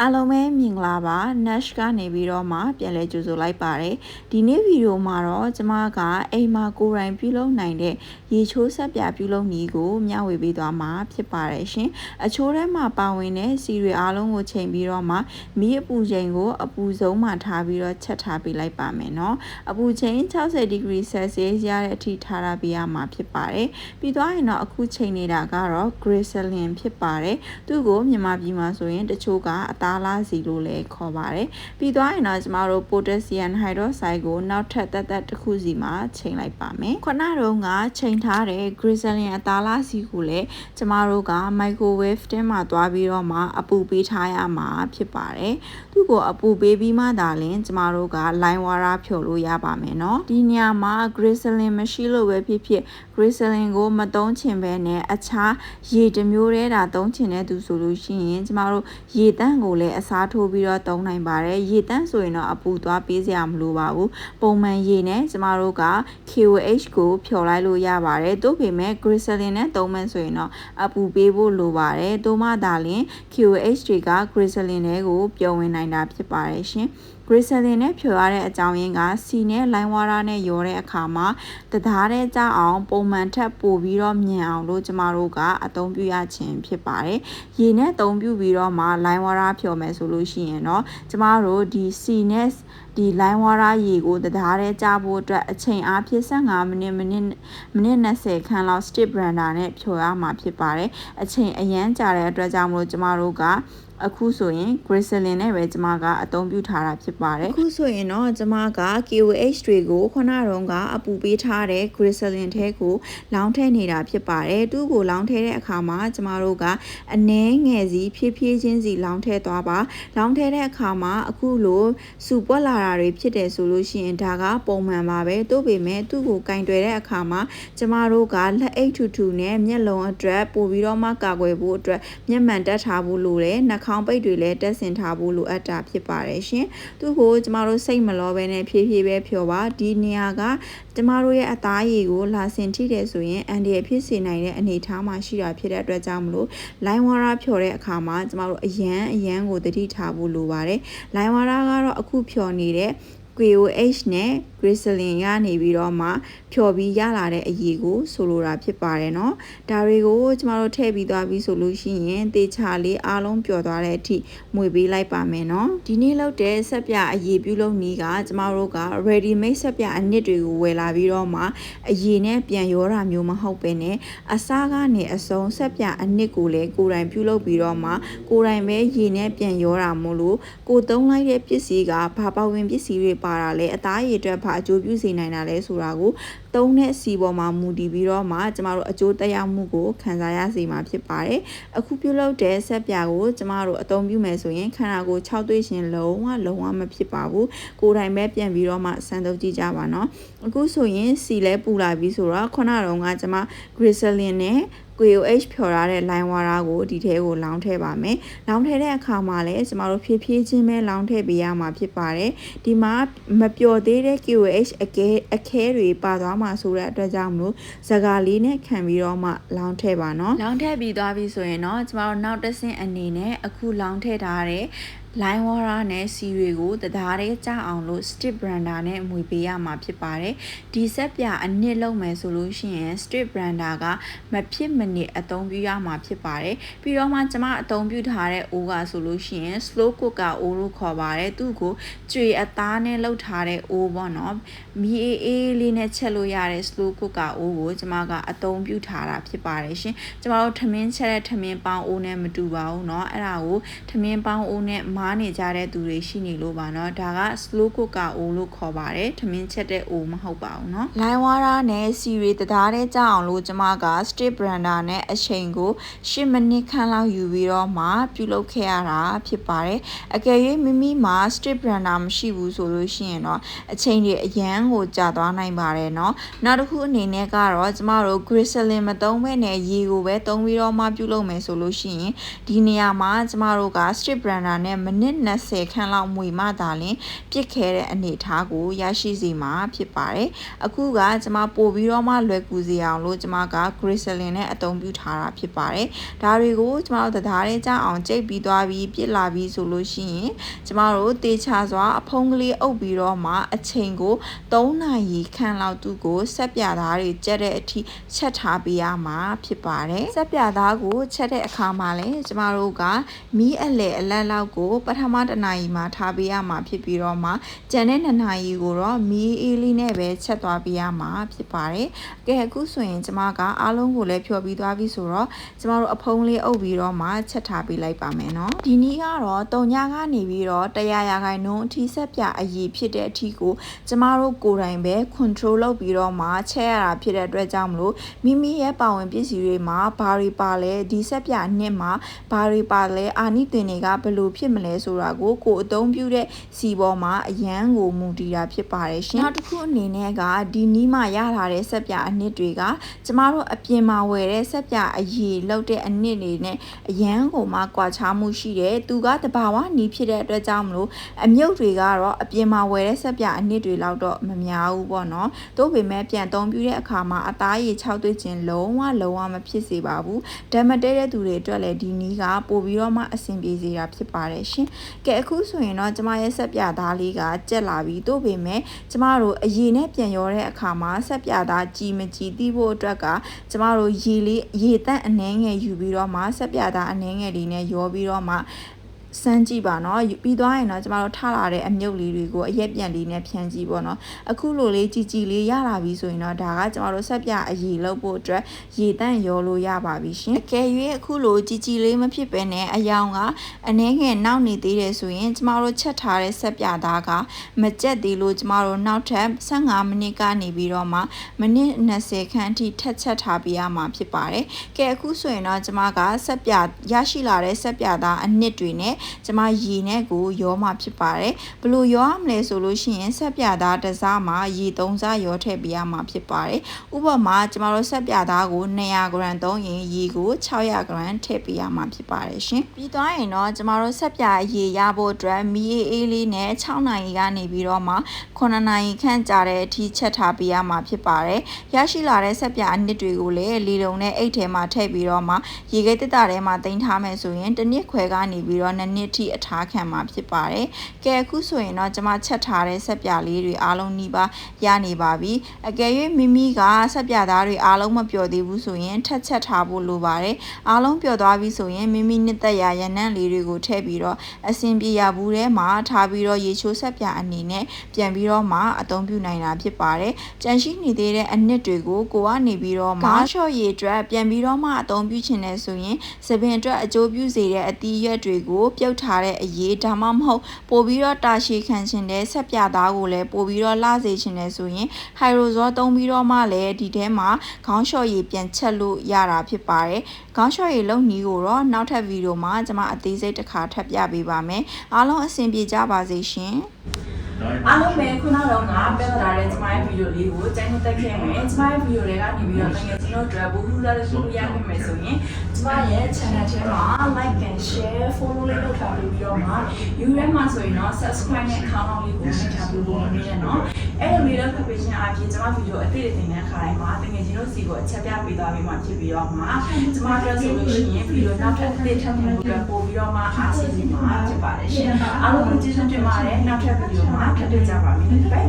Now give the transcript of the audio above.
အားလုံးပဲမင်္ဂလာပါ Nash ကနေပြီးတော့မှပြန်လည်ကြိုဆိုလိုက်ပါတယ်ဒီနေ့ဗီဒီယိုမှာတော့ကျမကအိမ်မှာကိုယ်တိုင်ပြုလုပ်နိုင်တဲ့ရေချိုးဆက်ပြပြုလုပ်နည်းကိုမျှဝေပေးသွားမှာဖြစ်ပါတယ်ရှင်အချိုးထဲမှာပါဝင်တဲ့စီတွေအားလုံးကိုချိန်ပြီးတော့မှမီးအပူချိန်ကိုအပူဆုံးမှထားပြီးတော့ချက်ထားပေးလိုက်ပါမယ်နော်အပူချိန်60 degree Celsius ရတဲ့အထိထားရပေးရမှာဖြစ်ပါတယ်ပြီးတော့ရင်တော့အခုချိန်နေတာကတော့ Glycerin ဖြစ်ပါတယ်သူ့ကိုမြန်မာပြည်မှာဆိုရင်တချို့ကအသားလားစီလို့လည်းခေါ်ပါတယ်ပြီးတော့ရင်တော့ကျမတို့ potassium hydroxide ကိုနောက်ထပ်တက်တစ်ခုစီမှာချိန်လိုက်ပါမယ်ခုနကတော့ကချိန်ထားတဲ့ Glycerin အသားလားစီကိုလည်းကျမတို့က microwave ထဲမှာသွားပြီးတော့မှအပူပေးထားရမှာဖြစ်ပါတယ်သူ့ကိုအပူပေးပြီးမှသာလျှင်ကျမတို့က line water ဖြုတ်လို့ရပါမယ်နော်ဒီနေရာမှာ Glycerin မရှိလို့ပဲဖြစ် Glycerin ကိုမသုံးချင်ပဲနဲ့အခြားရေတစ်မျိုးတည်းတာသုံးချင်တဲ့သူဆိုလို့ရှိရင်ကျမတို့ရေတန့်ကိုလည်းအစားထိုးပြီးတော့သုံးနိုင်ပါတယ်ရေတန့်ဆိုရင်တော့အပူသွားပေးစရာမလိုပါဘူးပုံမှန်ရေနဲ့ကျမတို့က KOH ကိုဖြော်လိုက်လို့ရပါတယ်သို့ပေမဲ့ Glycerin နဲ့သုံးမယ်ဆိုရင်တော့အပူပေးဖို့လိုပါတယ်သို့မှသာလျှင် KOH တွေက Glycerin တွေကိုပျော်ဝင်နိုင်တာဖြစ်ပါတယ်ရှင်Glycerin နဲ့ဖြော်ရတဲ့အကြောင်းရင်းကစီနဲ့ line water နဲ့ရောတဲ့အခါမှာတသားတဲ့ကြအောင်ပုံမှန်ထက်ပိုပြီးတော့မြန်အောင်လို့ကျမတို့ကအသုံးပြုရခြင်းဖြစ်ပါတယ်။ရေနဲ့အသုံးပြုပြီးတော့မှ line water ဖြော်မယ်ဆိုလို့ရှိရင်တော့ကျမတို့ဒီစီနဲ့ဒီ line water ရေကိုတသားတဲ့ကြဖို့အတွက်အချိန်အားဖြင့်15မိနစ်20ခန်းလောက် stick blender နဲ့ဖြော်ရမှာဖြစ်ပါတယ်။အချိန်အရန်ကြာတဲ့အတွက်ကြောင့်မလို့ကျမတို့ကအခုဆိုရင် Glycerin နဲ့ပဲကျမကအသုံးပြုထားတာဖြစ်ပါတယ်အခုဆိုရင်တော့ကျမက KOH တွေကိုခုနကအပူပေးထားတဲ့ Glycerin ထဲကိုလောင်းထည့်နေတာဖြစ်ပါတယ်သူ့ကိုလောင်းထည့်တဲ့အခါမှာကျမတို့ကအနည်းငယ်စီဖြည်းဖြည်းချင်းစီလောင်းထည့်သွားပါလောင်းထည့်တဲ့အခါမှာအခုလိုစူပွက်လာတာတွေဖြစ်တယ်ဆိုလို့ရှိရင်ဒါကပုံမှန်ပါပဲသို့ပေမဲ့သူ့ကိုကင်တွယ်တဲ့အခါမှာကျမတို့ကလက်အိတ်ထူထူနဲ့မျက်လုံးအတွက်ပို့ပြီးတော့မှကာကွယ်ဖို့အတွက်မျက်မှန်တက်ထားဖို့လိုတယ်နှာခေါင်းပိတ်တွေလည်းတက်ဆင်ထားဖို့လိုအပ်တာဖြစ်ပါတယ်ရှင်သူ့ကိုကျမတို့စိတ်မလောပဲနဲ့ဖြည်းဖြည်းပဲဖြော်ပါဒီနေရာကကျမတို့ရဲ့အသားရည်ကိုလာဆင်ထိတယ်ဆိုရင်အန်ဒီရဖြစ်စေနိုင်တဲ့အနေအထားမှာရှိတာဖြစ်တဲ့အတွက်ကြောင့်မလို့ line water ဖြော်တဲ့အခါမှာကျမတို့အရန်ကိုတတိထားဖို့လိုပါတယ် line water ကတော့အခုဖြော်နေတဲ့KOH နဲ့ Glycerin ကနေပြီးတော့မှဖြော်ပြီးရလာတဲ့အရည်ကိုဆိုလိုတာဖြစ်ပါတယ်เนาะဒါတွေကိုကျမတို့ထည့်ပြီးသွားပြီဆိုလို့ရှိရင်တေချာလေးအားလုံးပျော်သွားတဲ့အထိမွေပေးလိုက်ပါမယ်เนาะဒီနေ့လောက်တဲ့ဆက်ပြအရည်ပြုလုပ်နည်းကကျမတို့က ready made ဆက်ပြအနစ်တွေကိုဝယ်လာပြီးတော့မှအရည်နဲ့ပြန်ရောတာမျိုးမဟုတ်ပဲနဲ့အစားကနေအစုံဆက်ပြအနစ်ကိုလည်းကိုယ်တိုင်ပြုလုပ်ပြီးတော့မှကိုယ်တိုင်ပဲရည်နဲ့ပြန်ရောတာမို့လို့ကိုသုံးလိုက်တဲ့ပစ္စည်းကဘာပါဝင်ပစ္စည်းတွေပါတာလဲအသားရည်အတွက်ဘာအကျိုးပြုစေနိုင်တာလဲဆိုတာကိုသုံးတဲ့စီပေါ်မှာမူတည်ပြီးတော့မှကျမတို့အကျိုးသက်ရောက်မှုကိုခံစားရစေမှာဖြစ်ပါတယ်အခုပြုလုပ်တဲ့ဆက်ပြကိုကျမတို့အသုံးပြုမယ်ဆိုရင်ခန္ဓာကိုယ်6သွေးရှင်လုံးဝမဖြစ်ပါဘူးကိုယ်တိုင်ပဲပြန်ပြီးတော့မှစမ်းသုံးကြည့်ကြပါနော်အခုဆိုရင်စီလဲပူလာပြီဆိုတော့ခုနကကျမ Glycerin နဲ့ KOH ဖြော်ထားတဲ့ line water ကိုဒီထဲကိုလောင်းထည့်ပါမယ်။လောင်းထည့်တဲ့အခါမှာလည်းကျမတို့ဖြည်းဖြည်းချင်းပဲလောင်းထည့်ပေးရမှာဖြစ်ပါတယ်။ဒီမှာမပျော်သေးတဲ့ KOH အခဲတွေပါသွားမှာဆိုတဲ့အတွက်ကြောင့်မလို့ဇကာလေးနဲ့ခံပြီးတော့မှလောင်းထည့်ပါနော်။လောင်းထည့်ပြီးသွားပြီဆိုရင်တော့ကျမတို့နောက်တစ်ဆင့်အနေနဲ့အခုလောင်းထည့်ထားတဲ့line water နဲ့စီတွေကိုတသားလေးကြအောင်လို့ stick blender နဲ့မွေပေးရမှာဖြစ်ပါတယ်ဒီဆက်ပြအနစ်လုံးမယ်ဆိုလို့ရှိရင် stick blender ကမဖြစ်မနစ်အသုံးပြုရမှာဖြစ်ပါတယ်ပြီးတော့မှကျမအသုံးပြုထားတဲ့အိုးကဆိုလို့ရှိရင် slow cooker အိုးလို့ခေါ်ပါတယ်သူ့ကိုကြွေအသားနဲ့လှုပ်ထားတဲ့အိုးပေါ့နော်မီအေးလေးနဲ့ချက်လို့ရတဲ့ slow cooker အိုးကိုကျမကအသုံးပြုထားတာဖြစ်ပါတယ်ရှင်ကျမတို့ထမင်းချက်တဲ့ထမင်းပေါင်းအိုးနဲ့မတူပါဘူးเนาะအဲ့ဒါကိုထမင်းပေါင်းအိုးနဲ့မားနေကြတဲ့သူတွေရှိနေလို့ပါเนาะဒါက slow cooker အိုးလို့ခေါ်ပါတယ်ထမင်းချက်တဲ့အိုးမဟုတ်ပါဘူးเนาะ line water နဲ့စီရီတသားတဲ့ကြအောင်လို့ကျမက stick blender နဲ့အချိန်ကို10မိနစ်ခန့်လောက်ယူပြီးတော့မှပြုလုပ်ခဲ့ရတာဖြစ်ပါတယ်အကယ်၍မိမိမှာ stick blender မရှိဘူးဆိုလို့ရှိရင်တော့အချိန်တွေအရန်ကိုကြာသွားနိုင်ပါတယ်เนาะနောက်တစ်ခုအနေနဲ့ကတော့ကျမတို့ Glycerin မသုံးဘဲနဲ့ရေကိုပဲသုံးပြီးတော့မှပြုလုပ်မယ်ဆိုလို့ရှိရင်ဒီနေရာမှာကျမတို့က stick blender နဲ့မ နစ်20ခန်းလောက်မွေမှသာလင်ပြစ်ခဲတဲ့အနေအထားကိုရရှိစေမှာဖြစ်ပါတယ်အခုကကျမပို့ပြီးတော့မှလွယ်ကူစေအောင်လို့ကျမက Glycerin နဲ့အသုံးပြုထားတာဖြစ်ပါတယ်ဒါတွေကိုကျမတို့တရားရဲကြအောင်ကြိတ်ပြီးသွားပြီးပြစ်လာပြီးဆိုလို့ရှိရင်ကျမတို့တေချာစွာအဖုံးကလေးအုပ်ပြီးတော့မှအချိန်ကို3နာရီခန့်လောက်သူ့ကိုဆက်ပြသားတွေကြက်တဲ့အထိချက်ထားပေးရမှာဖြစ်ပါတယ်ဆက်ပြသားကိုချက်တဲ့အခါမှာလည်းကျမတို့ကမီးအလဲအလက်လောက်ကိုပထမတစ်နာရီမှာထားပေးရမှာဖြစ်ပြီးတော့မှကျန်တဲ့2နာရီကိုတော့မီးအေးလေးနဲ့ပဲချက်သွားပေးရမှာဖြစ်ပါတယ်ကဲအခုဆိုရင်ကျမကအားလုံးကိုလည်းဖြော်ပြီးသွားပြီဆိုတော့ကျမတို့အဖုံးလေးအုပ်ပြီးတော့မှချက်ထားပေးလိုက်ပါမယ်နော်ဒီနည်းကတော့တုံညာကနေပြီးတော့100ရာခိုင်နှုန်းအထိဆက်ပြအရေးဖြစ်တဲ့အထိကိုကျမတို့ကိုယ်တိုင်ပဲ control လုပ်ပြီးတော့မှချက်ရတာဖြစ်တဲ့အတွက်ကြောင့်မလို့မိမိရဲ့ပါဝင်ပစ္စည်းတွေမှာဘာတွေပါလဲဒီဆက်ပြနှစ်မှာဘာတွေပါလဲအာနိသင်တွေကဘယ်လိုဖြစ်မလဲဆိုတာကိုကိုအသုံးပြုတဲ့စီပေါ်မှာအရန်ကိုမူတည်တာဖြစ်ပါတယ်ရှင်နောက်တစ်ခုအနေနဲ့ကဒီနီးမှာရလာတဲ့ဆက်ပြအနှစ်တွေကကျမတို့အပြင်မှာဝယ်တဲ့ဆက်ပြအရည်လောက်တဲ့အနှစ်တွေနဲ့အရန်ကိုမှကွာခြားမှုရှိတယ်သူကတဘာဝနီးဖြစ်တဲ့အတွက်ကြောင့်မလို့အမြုပ်တွေကတော့အပြင်မှာဝယ်တဲ့ဆက်ပြအနှစ်တွေလောက်တော့မများဘူးပေါ့နော်တို့ပေမဲ့ပြန်သုံးပြတဲ့အခါမှာအသားရည်6သွေးချင်းလုံးဝမဖြစ်စေပါဘူးဓာတ်မတဲတဲ့သူတွေအတွက်လည်းဒီနီးကပို့ပြီးတော့မှအဆင်ပြေစေတာဖြစ်ပါတယ်ရှင်ကဲအခုဆိုရင်တော့ကျမရဲ့ဆက်ပြသားလေးကကြက်လာပြီးတို့ပေမဲ့ကျမတို့အရည်နဲ့ပြန်ရောတဲ့အခါမှာဆက်ပြသားကြီးမကြီးသိဖို့အတွက်ကကျမတို့ရေတန့်အနှဲငယ်ယူပြီးတော့မှဆက်ပြသားအနှဲငယ်လေးနဲ့ရောပြီးတော့မှစမ်းကြည့်ပါနော်ပြီးသွားရင်တော့ကျမတို့ထားလာတဲ့အမြုပ်လေးတွေကိုအရက်ပြန်လေးနဲ့ဖြန်းကြည့်ပေါ့နော်အခုလိုလေးကြည်လေးရလာပြီဆိုရင်တော့ဒါကကျမတို့ဆက်ပြအရည်လုပ်ဖို့အတွက်ရေတန့်ရောလို့ရပါပြီရှင်အကယ်၍အခုလိုကြည်လေးမဖြစ်ပဲနဲ့အယောင်ကအနှဲငယ်နောက်နေသေးတယ်ဆိုရင်ကျမတို့ချက်ထားတဲ့ဆက်ပြသားကမကြက်သေးလို့ကျမတို့နောက်ထပ်15မိနစ်ကနေပြီးတော့မှမိနစ်20ခန့်အထိထက်ချက်ထားပေးရမှာဖြစ်ပါတယ်ကဲအခုဆိုရင်တော့ကျမကဆက်ပြရရှိလာတဲ့ဆက်ပြသားအနှစ်တွေနဲ့ကျမရေနဲ့ကိုရောမှဖြစ်ပါတယ်ဘယ်လိုရောရမလဲဆိုလို့ရှိရင်ဆက်ပြသားတစ်စားမှာရေ3စားရောထည့်ပေးရမှာဖြစ်ပါတယ်ဥပမာကျမတို့ဆက်ပြသားကို200 gram သုံးရင်ရေကို600 gram ထည့်ပေးရမှာဖြစ်ပါတယ်ရှင်ပြီးသွားရင်တော့ကျမတို့ဆက်ပြရေရဖို့အတွက်မီးအေးလေးနဲ့6နာရီကနေပြီးတော့မှ9နာရီခန့်ကြာတဲ့အထိချက်ထားပေးရမှာဖြစ်ပါတယ်ရရှိလာတဲ့ဆက်ပြအနှစ်တွေကိုလည်းလေလုံးနဲ့အိတ်ထဲမှာထည့်ပြီးတော့မှရေခဲတစ်တာထဲမှာတင်ထားမယ်ဆိုရင်တစ်နှစ်ခွဲကနေပြီးတော့2နှစ်ထိအထားခံမှာဖြစ်ပါတယ်ကဲအခုဆိုရင်တော့ကျမချက်ထားတဲ့ဆက်ပြလေးတွေအားလုံးနီးပါးရနေပါပြီအကယ်၍မိမိကဆက်ပြသားတွေအားလုံးမပျော်သေးဘူးဆိုရင်ထက်ချက်ထားဖို့လိုပါတယ်အားလုံးပျော်သွားပြီဆိုရင်မိမိနှစ်သက်ရာရနံ့လေးတွေကိုထည့်ပြီးတော့အစင်ပြေရဘူးထဲမှာထားပြီးတော့ရေချိုးဆက်ပြအနေနဲ့ပြန်ပြီးတော့မှအသုံးပြုနိုင်တာဖြစ်ပါတယ်ကြံရှိနေသေးတဲ့အနှစ်တွေကိုကိုကနေပြီးတော့မှရှော့ရည်အတွက်ပြန်ပြီးတော့မှအသုံးပြုချင်တယ်ဆိုရင်စပင်အတွက်အကျိုးပြုစေတဲ့အသီးရွက်တွေကိုပြုတ်ထားတဲ့အရေးဒါမှမဟုတ်ပို့ပြီးတော့တာရှည်ခံခြင်းတဲ့ဆက်ပြသားကိုလည်းပို့ပြီးတော့လှစေခြင်းနဲ့ဆိုရင်ဟိုက်ဒရိုဇောသုံးပြီးတော့မှလည်းဒီထဲမှာခေါင်းလျှော်ရည်ပြန်ချက်လို့ရတာဖြစ်ပါတယ်ခေါင်းလျှော်ရည်လုံနည်းကိုတော့နောက်ထပ်ဗီဒီယိုမှာကျွန်မအသေးစိတ်တစ်ခါထပ်ပြပေးပါမယ်အားလုံးအဆင်ပြေကြပါစေရှင်အားလုံးပဲခုနကတော့ငါပြသထားတဲ့ကျမရဲ့ဗီဒီယိုလေးကိုကြိုက်နေတဲ့ခဲ့မယ်ကျမရဲ့ဗီဒီယိုတွေကနေပြီးတော့တကယ်ကျွန်တော်တို့ဘူလာလို့ရနိုင်မယ်ဆိုရင်ကျမရဲ့ channel ထဲမှာ like and share follow လေးလုပ်ထားပြီးတော့မှ YouTube မှာဆိုရင်တော့ subscribe နဲ့ account လေးကိုနှိပ်ထားပြီးလို့ရနေနော်အဲ့လိုလေးလုပ်ဖတ်ပေးခြင်းအပြင်ကျမဗီဒီယိုအသေးတင်တဲ့ခါတိုင်းမှာတကယ်ကျွန်တော်စီကိုအချက်ပြပေးသွားပြီးမှဖြစ်ပြီးတော့မှကျမတို့ဆိုလို့ရှိရင်ဗီဒီယိုနောက်ထပ်အသေးထပ်နေဖို့ပို့ပြီးတော့မှအားစီစီမှာဖြစ်ပါတယ်ရှင်အားလုံးကိုကျေးဇူးတင်ပါတယ်နောက်ထပ်ဗီဒီယိုမှာထပ်တွေ့ကြပါမယ်ဘိုင်